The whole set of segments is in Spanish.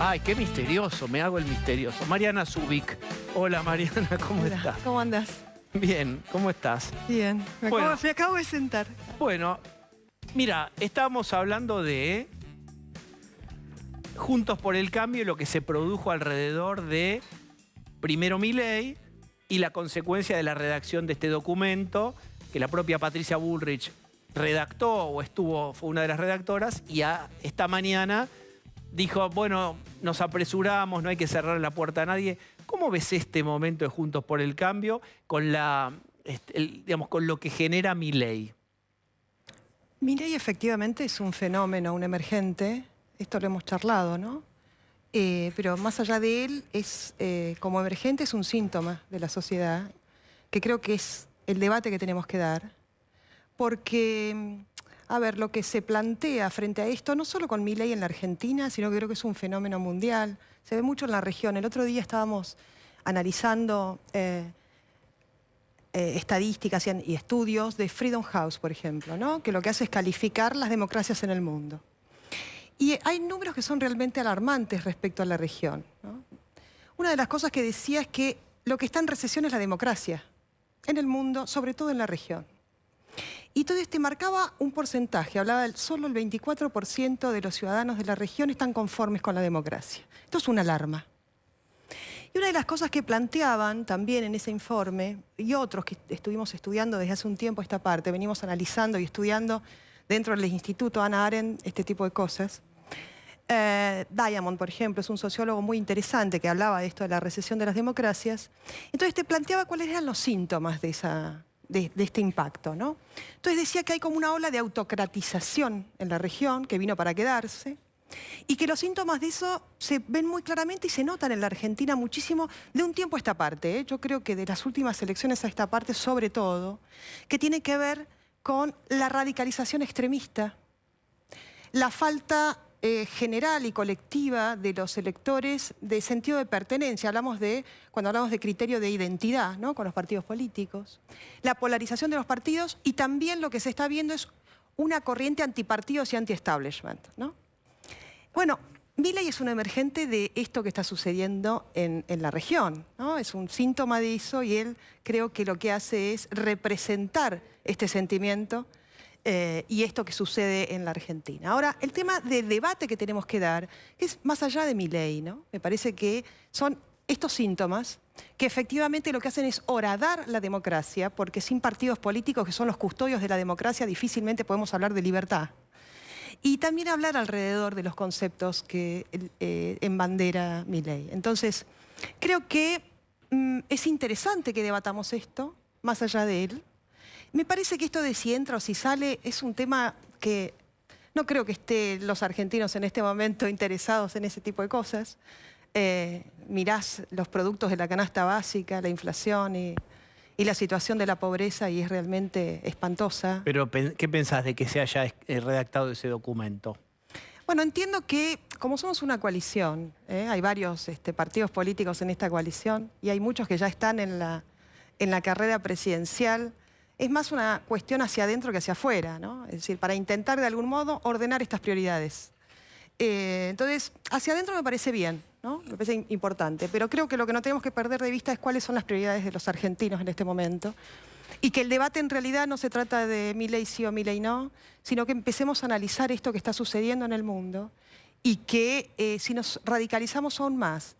Ay, qué misterioso, me hago el misterioso. Mariana Zubik. Hola Mariana, ¿cómo Hola, estás? ¿cómo andás? Bien, ¿cómo estás? Bien, me acabo de sentar. Bueno, mira, estábamos hablando de Juntos por el Cambio y lo que se produjo alrededor de, primero Milei, y la consecuencia de la redacción de este documento, que la propia Patricia Bullrich redactó o fue una de las redactoras, y esta mañana dijo, bueno, nos apresuramos, no hay que cerrar la puerta a nadie. ¿Cómo ves este momento de Juntos por el Cambio con digamos, con lo que genera Milei? Milei efectivamente es un fenómeno, un emergente. Esto lo hemos charlado, ¿no? Pero más allá de él, como emergente es un síntoma de la sociedad, que creo que es el debate que tenemos que dar. Porque, a ver, lo que se plantea frente a esto, no solo con Milei en la Argentina, sino que creo que es un fenómeno mundial. Se ve mucho en la región. El otro día estábamos analizando estadísticas y estudios de Freedom House, por ejemplo, ¿no? Que lo que hace es calificar las democracias en el mundo. Y hay números que son realmente alarmantes respecto a la región, ¿no? Una de las cosas que decía es que lo que está en recesión es la democracia en el mundo, sobre todo en la región. Y todo marcaba un porcentaje, hablaba solo el 24% de los ciudadanos de la región están conformes con la democracia. Esto es una alarma. Y una de las cosas que planteaban también en ese informe, y otros que estuvimos estudiando desde hace un tiempo esta parte, venimos analizando y estudiando dentro del Instituto Hannah Arendt este tipo de cosas. Diamond, por ejemplo, es un sociólogo muy interesante que hablaba de esto de la recesión de las democracias. Entonces te planteaba cuáles eran los síntomas de este impacto, ¿no? Entonces decía que hay como una ola de autocratización en la región que vino para quedarse y que los síntomas de eso se ven muy claramente y se notan en la Argentina muchísimo de un tiempo a esta parte, ¿eh? Yo creo que de las últimas elecciones a esta parte, sobre todo, que tiene que ver con la radicalización extremista, la falta general y colectiva de los electores de sentido de pertenencia. Cuando hablamos de criterio de identidad, ¿no? Con los partidos políticos. La polarización de los partidos y también lo que se está viendo es una corriente antipartidos y anti-establishment, ¿no? Bueno, Milei es un emergente de esto que está sucediendo en la región, ¿no? Es un síntoma de eso y él creo que lo que hace es representar este sentimiento y esto que sucede en la Argentina. Ahora, el tema de debate que tenemos que dar es más allá de Milei, ¿no? Me parece que son estos síntomas que efectivamente lo que hacen es horadar la democracia, porque sin partidos políticos que son los custodios de la democracia difícilmente podemos hablar de libertad. Y también hablar alrededor de los conceptos que embandera Milei. Entonces, creo que es interesante que debatamos esto, más allá de él. Me parece que esto de si entra o si sale es un tema que no creo que estén los argentinos en este momento interesados en ese tipo de cosas. Mirás los productos de la canasta básica, la inflación y la situación de la pobreza y es realmente espantosa. Pero, ¿qué pensás de que se haya redactado ese documento? Bueno, entiendo que como somos una coalición, hay varios partidos políticos en esta coalición y hay muchos que ya están en la carrera presidencial. Es más una cuestión hacia adentro que hacia afuera, ¿no? Es decir, para intentar de algún modo ordenar estas prioridades. Entonces, hacia adentro me parece bien, ¿no? Me parece importante, pero creo que lo que no tenemos que perder de vista es cuáles son las prioridades de los argentinos en este momento y que el debate en realidad no se trata de Milei sí o Milei no, sino que empecemos a analizar esto que está sucediendo en el mundo y que si nos radicalizamos aún más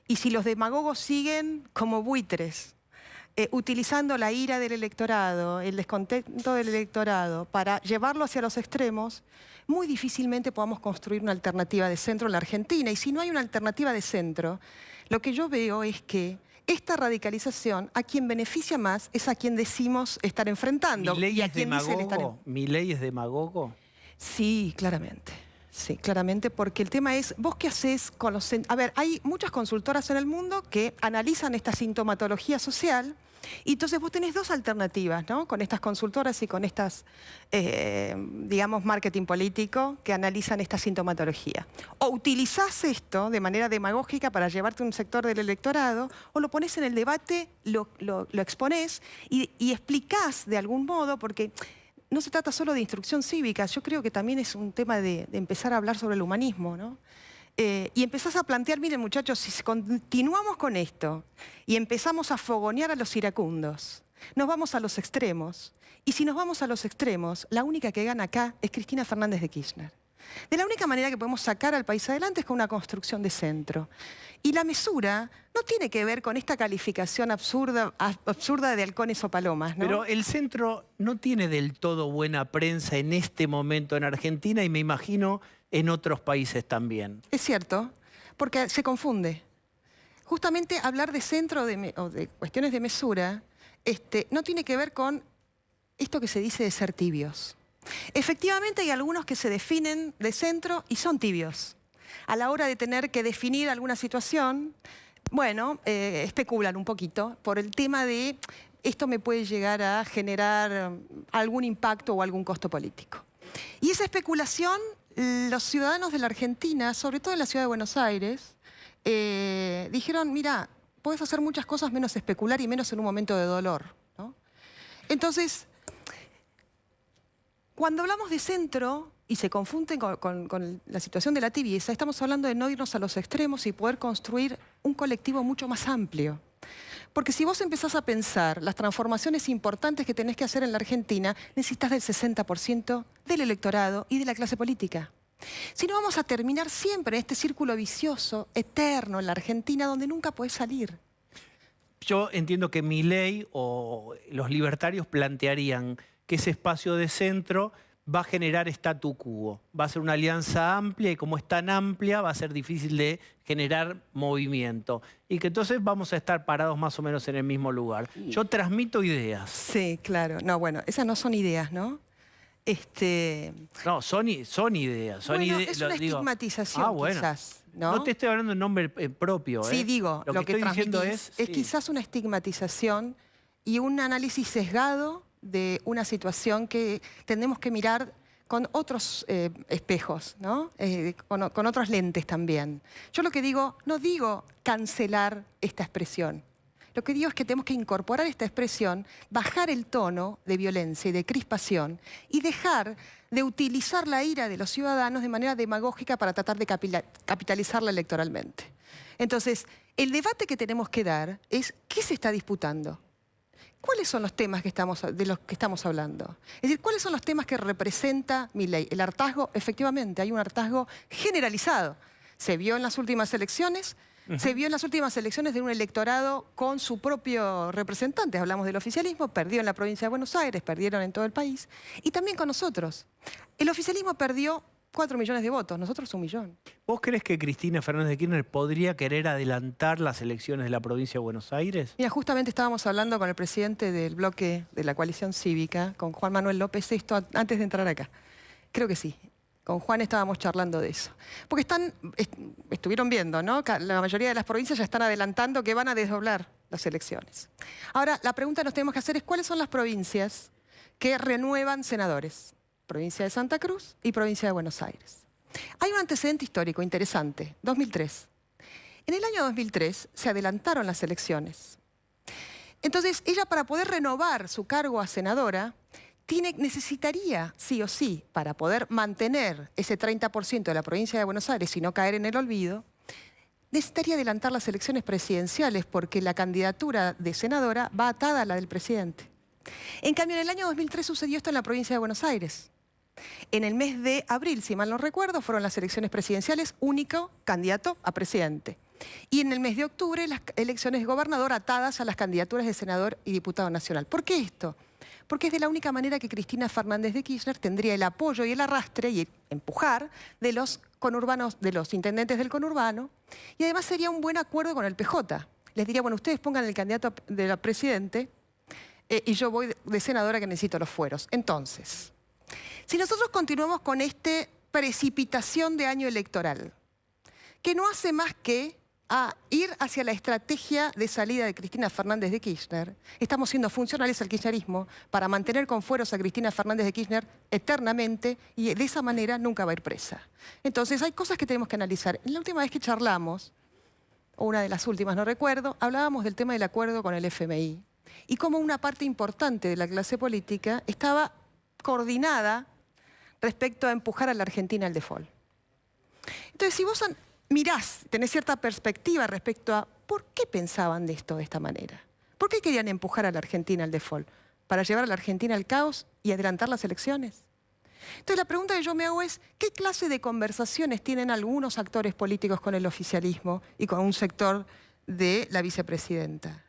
y si los demagogos siguen como buitres, utilizando la ira del electorado, el descontento del electorado para llevarlo hacia los extremos, muy difícilmente podamos construir una alternativa de centro en la Argentina. Y si no hay una alternativa de centro, lo que yo veo es que esta radicalización a quien beneficia más es a quien decimos estar enfrentando. ¿Milei es demagogo? ¿Milei es demagogo? Sí, claramente. Sí, claramente, porque el tema es, ¿vos qué hacés con los... A ver, hay muchas consultoras en el mundo que analizan esta sintomatología social y entonces vos tenés dos alternativas, ¿no? Con estas consultoras y con estas, digamos, marketing político que analizan esta sintomatología. O utilizás esto de manera demagógica para llevarte a un sector del electorado o lo ponés en el debate, lo exponés y explicás de algún modo, porque... No se trata solo de instrucción cívica, yo creo que también es un tema de empezar a hablar sobre el humanismo, ¿no? Y empezás a plantear, miren muchachos, si continuamos con esto y empezamos a fogonear a los iracundos, nos vamos a los extremos. Y si nos vamos a los extremos, la única que gana acá es Cristina Fernández de Kirchner. De la única manera que podemos sacar al país adelante es con una construcción de centro. Y la mesura no tiene que ver con esta calificación absurda de halcones o palomas, ¿no? Pero el centro no tiene del todo buena prensa en este momento en Argentina y me imagino en otros países también. Es cierto, porque se confunde. Justamente hablar de centro o de cuestiones de mesura no tiene que ver con esto que se dice de ser tibios. Efectivamente hay algunos que se definen de centro y son tibios. A la hora de tener que definir alguna situación, bueno, especulan un poquito por el tema de esto me puede llegar a generar algún impacto o algún costo político. Y esa especulación, los ciudadanos de la Argentina, sobre todo en la ciudad de Buenos Aires, dijeron, mira, podés hacer muchas cosas menos especular y menos en un momento de dolor, ¿no? Entonces, cuando hablamos de centro y se confunden con la situación de la tibieza, estamos hablando de no irnos a los extremos y poder construir un colectivo mucho más amplio. Porque si vos empezás a pensar las transformaciones importantes que tenés que hacer en la Argentina, necesitas del 60% del electorado y de la clase política. Si no, vamos a terminar siempre en este círculo vicioso, eterno en la Argentina, donde nunca podés salir. Yo entiendo que Milei o los libertarios plantearían que ese espacio de centro va a generar statu quo. Va a ser una alianza amplia y como es tan amplia va a ser difícil de generar movimiento. Y que entonces vamos a estar parados más o menos en el mismo lugar. Yo transmito ideas. Sí, claro. No, bueno, esas no son ideas, ¿no? No, son ideas. Son bueno, ideas, es una estigmatización quizás, ¿no? No te estoy hablando en nombre propio. Sí, digo, lo que estoy diciendo es quizás una estigmatización y un análisis sesgado de una situación que tenemos que mirar con otros espejos, ¿no? Con otros lentes también. Yo lo que digo, no digo cancelar esta expresión. Lo que digo es que tenemos que incorporar esta expresión, bajar el tono de violencia y de crispación y dejar de utilizar la ira de los ciudadanos de manera demagógica para tratar de capitalizarla electoralmente. Entonces, el debate que tenemos que dar es ¿qué se está disputando? ¿Cuáles son los temas de los que estamos hablando? Es decir, ¿cuáles son los temas que representa Milei? El hartazgo, efectivamente, hay un hartazgo generalizado. Se vio en las últimas elecciones. Se vio en las últimas elecciones de un electorado con su propio representante. Hablamos del oficialismo, perdió en la provincia de Buenos Aires, perdieron en todo el país. Y también con nosotros. El oficialismo perdió 4 millones de votos, nosotros 1 millón. ¿Vos crees que Cristina Fernández de Kirchner podría querer adelantar las elecciones de la provincia de Buenos Aires? Mira, justamente estábamos hablando con el presidente del bloque de la coalición cívica, con Juan Manuel López, esto antes de entrar acá. Creo que sí. Con Juan estábamos charlando de eso. Porque estuvieron viendo, ¿no? La mayoría de las provincias ya están adelantando que van a desdoblar las elecciones. Ahora, la pregunta que nos tenemos que hacer es ¿cuáles son las provincias que renuevan senadores? Provincia de Santa Cruz y provincia de Buenos Aires. Hay un antecedente histórico interesante, 2003. En el año 2003 se adelantaron las elecciones. Entonces, ella para poder renovar su cargo a senadora, necesitaría, sí o sí, para poder mantener ese 30% de la provincia de Buenos Aires y no caer en el olvido, necesitaría adelantar las elecciones presidenciales porque la candidatura de senadora va atada a la del presidente. En cambio, en el año 2003 sucedió esto en la provincia de Buenos Aires. En el mes de abril, si mal no recuerdo, fueron las elecciones presidenciales, único candidato a presidente. Y en el mes de octubre, las elecciones de gobernador atadas a las candidaturas de senador y diputado nacional. ¿Por qué esto? Porque es de la única manera que Cristina Fernández de Kirchner tendría el apoyo y el arrastre y el empujar de los conurbanos, de los intendentes del conurbano, y además sería un buen acuerdo con el PJ. Les diría, bueno, ustedes pongan el candidato de la presidente y yo voy de senadora que necesito los fueros. Entonces, si nosotros continuamos con esta precipitación de año electoral, que no hace más que ir hacia la estrategia de salida de Cristina Fernández de Kirchner, estamos siendo funcionales al kirchnerismo para mantener con fueros a Cristina Fernández de Kirchner eternamente y de esa manera nunca va a ir presa. Entonces hay cosas que tenemos que analizar. La última vez que charlamos, o una de las últimas, no recuerdo, hablábamos del tema del acuerdo con el FMI y cómo una parte importante de la clase política estaba coordinada respecto a empujar a la Argentina al default. Entonces, si vos mirás, tenés cierta perspectiva respecto a por qué pensaban de esto de esta manera. ¿Por qué querían empujar a la Argentina al default? ¿Para llevar a la Argentina al caos y adelantar las elecciones? Entonces la pregunta que yo me hago es, ¿qué clase de conversaciones tienen algunos actores políticos con el oficialismo y con un sector de la vicepresidenta?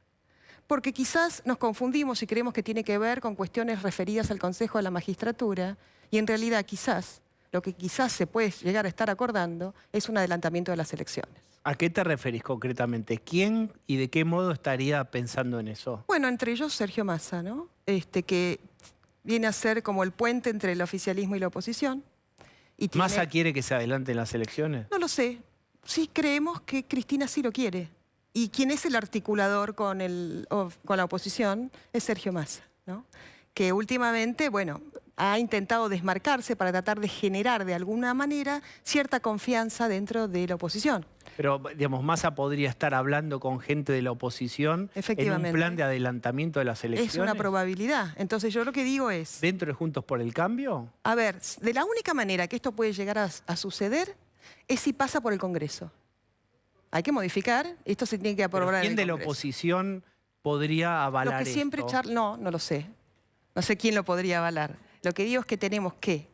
Porque quizás nos confundimos y creemos que tiene que ver con cuestiones referidas al Consejo de la Magistratura y en realidad quizás, lo que quizás se puede llegar a estar acordando es un adelantamiento de las elecciones. ¿A qué te referís concretamente? ¿Quién y de qué modo estaría pensando en eso? Bueno, entre ellos Sergio Massa, ¿no? Que viene a ser como el puente entre el oficialismo y la oposición. Y tiene... ¿Massa quiere que se adelanten las elecciones? No lo sé. Sí creemos que Cristina sí lo quiere. Y quien es el articulador con la oposición es Sergio Massa, ¿no? Que últimamente, bueno, ha intentado desmarcarse para tratar de generar de alguna manera cierta confianza dentro de la oposición. Pero, digamos, Massa podría estar hablando con gente de la oposición en un plan de adelantamiento de las elecciones. Es una probabilidad. Entonces yo lo que digo es... ¿Dentro de Juntos por el Cambio? A ver, de la única manera que esto puede llegar a suceder es si pasa por el Congreso. Hay que modificar, esto se tiene que aprobar en el Congreso. ¿Quién de la oposición podría avalar lo que siempre esto? No lo sé. No sé quién lo podría avalar. Lo que digo es que tenemos que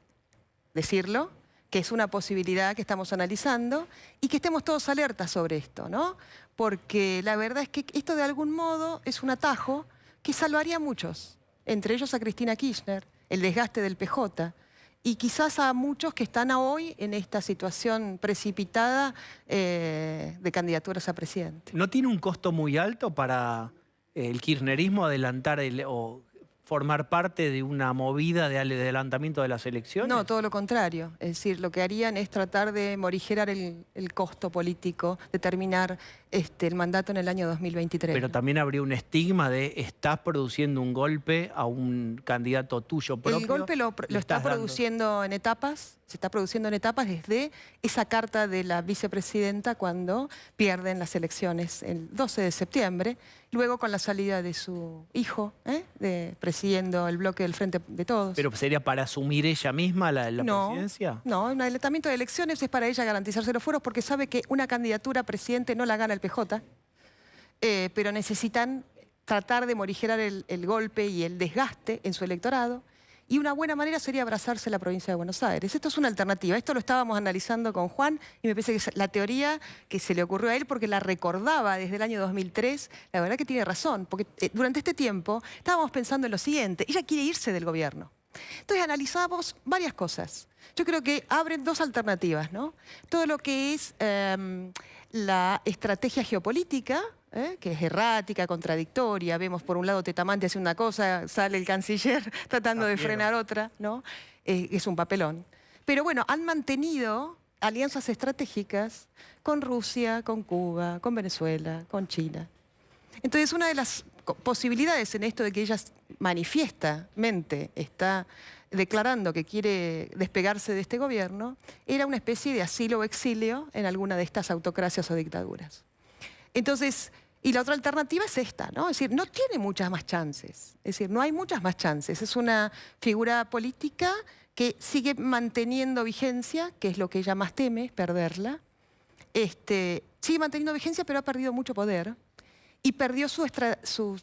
decirlo, que es una posibilidad que estamos analizando y que estemos todos alertas sobre esto, ¿no? Porque la verdad es que esto de algún modo es un atajo que salvaría a muchos, entre ellos a Cristina Kirchner, el desgaste del PJ, y quizás a muchos que están hoy en esta situación precipitada de candidaturas a presidente. ¿No tiene un costo muy alto para el kirchnerismo adelantar o formar parte de una movida de adelantamiento de las elecciones? No, todo lo contrario. Es decir, lo que harían es tratar de morigerar el costo político, de terminar el mandato en el año 2023. Pero también habría un estigma de estás produciendo un golpe a un candidato tuyo propio. El golpe lo está produciendo en etapas, se está produciendo en etapas desde esa carta de la vicepresidenta cuando pierden las elecciones el 12 de septiembre, luego con la salida de su hijo, presidiendo el bloque del Frente de Todos. ¿Pero sería para asumir ella misma la presidencia? No, un adelantamiento de elecciones es para ella garantizarse los fueros porque sabe que una candidatura a presidente no la gana el PJ, pero necesitan tratar de morigerar el golpe y el desgaste en su electorado. Y una buena manera sería abrazarse la provincia de Buenos Aires. Esto es una alternativa. Esto lo estábamos analizando con Juan y me parece que es la teoría que se le ocurrió a él porque la recordaba desde el año 2003. La verdad que tiene razón, porque durante este tiempo estábamos pensando en lo siguiente. Ella quiere irse del gobierno. Entonces analizamos varias cosas. Yo creo que abren dos alternativas, ¿no? Todo lo que es la estrategia geopolítica, que es errática, contradictoria. Vemos por un lado Tetamante hace una cosa, sale el canciller tratando de frenar otra, ¿no? Es un papelón. Pero bueno, han mantenido alianzas estratégicas con Rusia, con Cuba, con Venezuela, con China. Entonces una de las posibilidades en esto de que ella manifiestamente está declarando que quiere despegarse de este gobierno, era una especie de asilo o exilio en alguna de estas autocracias o dictaduras. Entonces, y la otra alternativa es esta, ¿no? Es decir, no tiene muchas más chances. Es decir, no hay muchas más chances. Es una figura política que sigue manteniendo vigencia, que es lo que ella más teme, perderla. Sigue manteniendo vigencia, pero ha perdido mucho poder. Y perdió su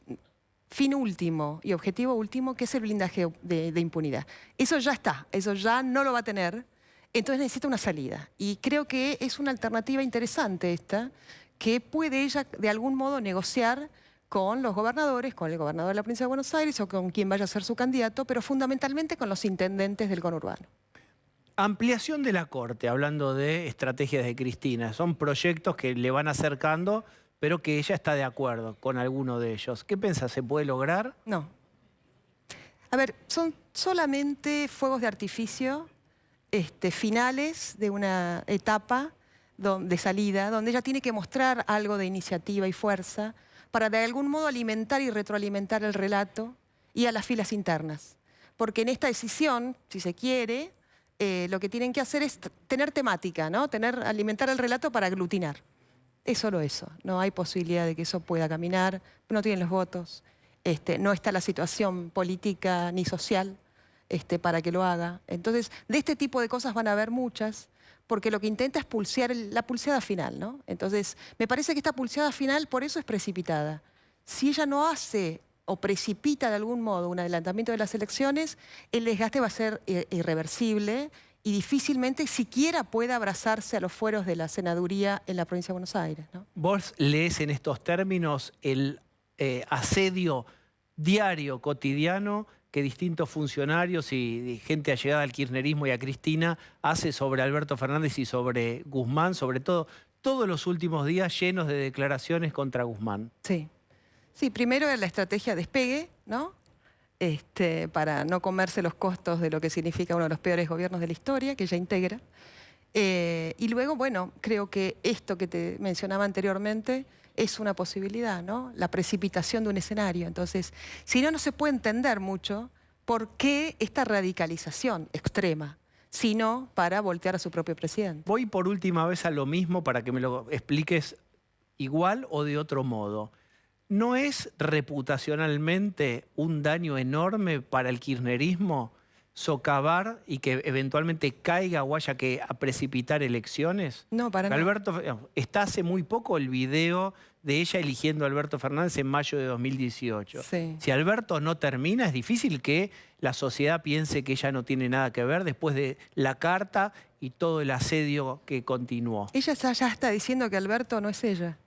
fin último y objetivo último, que es el blindaje de impunidad. Eso ya está, eso ya no lo va a tener, entonces necesita una salida. Y creo que es una alternativa interesante esta, que puede ella de algún modo negociar con los gobernadores, con el gobernador de la provincia de Buenos Aires o con quien vaya a ser su candidato, pero fundamentalmente con los intendentes del conurbano. Ampliación de la Corte, hablando de estrategias de Cristina. Son proyectos que le van acercando, pero que ella está de acuerdo con alguno de ellos. ¿Qué piensa? ¿Se puede lograr? No. A ver, son solamente fuegos de artificio finales de una etapa de salida, donde ella tiene que mostrar algo de iniciativa y fuerza para de algún modo alimentar y retroalimentar el relato y a las filas internas. Porque en esta decisión, si se quiere, lo que tienen que hacer es tener temática, ¿no? Alimentar el relato para aglutinar. Es solo eso, no hay posibilidad de que eso pueda caminar, no tienen los votos, no está la situación política ni social para que lo haga. Entonces, de este tipo de cosas van a haber muchas, porque lo que intenta es pulsear la pulseada final, ¿no? Entonces, me parece que esta pulseada final por eso es precipitada. Si ella no hace o precipita de algún modo un adelantamiento de las elecciones, el desgaste va a ser irreversible y difícilmente siquiera pueda abrazarse a los fueros de la senaduría en la provincia de Buenos Aires, ¿no? ¿Vos lees en estos términos el asedio diario, cotidiano, que distintos funcionarios y gente allegada al kirchnerismo y a Cristina hace sobre Alberto Fernández y sobre Guzmán, sobre todo, todos los últimos días llenos de declaraciones contra Guzmán? Sí. Sí, primero la estrategia despegue, ¿no? Para no comerse los costos de lo que significa uno de los peores gobiernos de la historia, que ella integra. Y luego, bueno, creo que esto que te mencionaba anteriormente es una posibilidad, ¿no? La precipitación de un escenario. Entonces, si no, no se puede entender mucho por qué esta radicalización extrema, sino para voltear a su propio presidente. Voy por última vez a lo mismo para que me lo expliques igual o de otro modo. ¿No es reputacionalmente un daño enorme para el kirchnerismo socavar y que eventualmente caiga o haya que a precipitar elecciones? No, para nada. Alberto, está hace muy poco el video de ella eligiendo a Alberto Fernández en mayo de 2018. Sí. Si Alberto no termina, es difícil que la sociedad piense que ella no tiene nada que ver después de la carta y todo el asedio que continuó. Ella ya está diciendo que Alberto no es ella.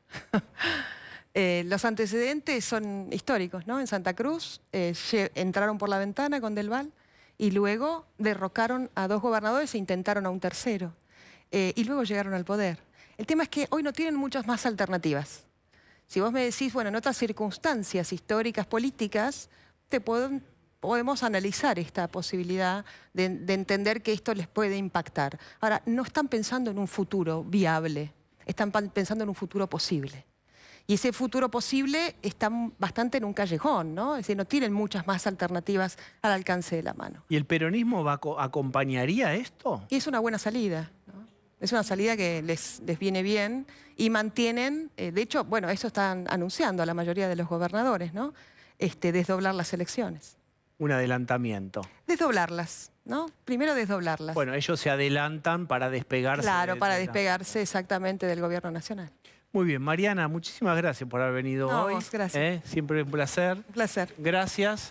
Los antecedentes son históricos, ¿no? En Santa Cruz entraron por la ventana con Del Val y luego derrocaron a 2 gobernadores e intentaron a un tercero. Y luego llegaron al poder. El tema es que hoy no tienen muchas más alternativas. Si vos me decís, bueno, en otras circunstancias históricas, políticas, podemos analizar esta posibilidad de entender que esto les puede impactar. Ahora, no están pensando en un futuro viable, están pensando en un futuro posible. Y ese futuro posible está bastante en un callejón, ¿no? Es decir, no tienen muchas más alternativas al alcance de la mano. ¿Y el peronismo acompañaría esto? Y es una buena salida, ¿no? Es una salida que les viene bien y mantienen, de hecho, bueno, eso están anunciando a la mayoría de los gobernadores, ¿no? Desdoblar las elecciones. Un adelantamiento. Desdoblarlas, ¿no? Primero desdoblarlas. Bueno, ellos se adelantan para despegarse. Claro, para despegarse exactamente del gobierno nacional. Muy bien, Mariana, muchísimas gracias por haber venido hoy. Gracias. Siempre un placer. Un placer. Gracias.